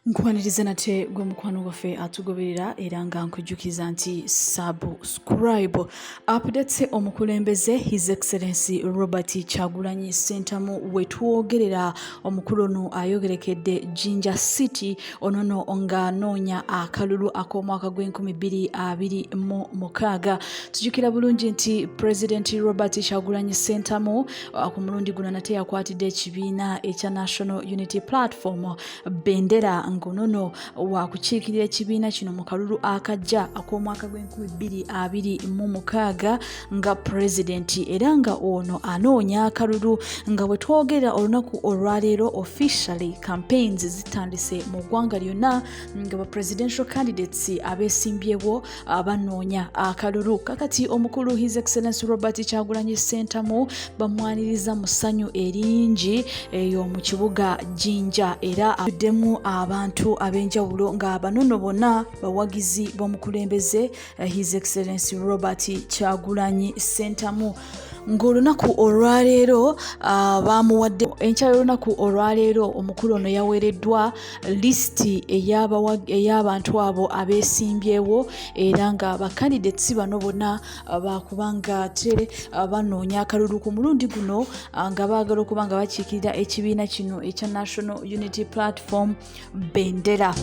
Nkwaniriza nate gwe mukwano gwaffe atugoberera era nga nkujjukiza nti subscribe updates omukulembeze His Excellency Robert Kyagulanyi Ssentamu wetwogerera omukulu ono ayogerekedde Jinja City onono nga noonya akalulu ak'omwaka gw'e2026. Tujjukira bulungi nti President Robert Kyagulanyi Ssentamu ku mulundi guno nate yakwatidde ekibiina ekya National Unity Platform Bendera ngonono wakukiikirira ekibiina kino mu kalulu akajja ak'omwaka gw'e2026 nga president era nga ono anoonya akalulu nga bwe twogerera olunaku olwaleero officially campaigns zitandise mu ggwanga lyonna nga ba presidential candidates abeesimbyewo banoonya akalulu. Kakati omukulu His Excellency Robert Kyagulanyi Ssentamu bamwaniriza mu ssanyu eringi eyo mu kibuga Jinja era addemu abantu ab'enjawulo nga banono bonna bawagizi b'omukulembeze His Excellency Robert Kyagulanyi Ssentamu. Ng'olunaku olwaleero bamuwadde enkya y'olunaku olwaleero omukulu ono yaweereddwa lisiti ey'abantu abo abeesimbyewo era nga bakandidates bano bonna bakubanga ate banoonya akalulu ku mulundi guno nga baagala okuba nga bakiikirira ekibiina kino ekya National Unity Platform Bendera.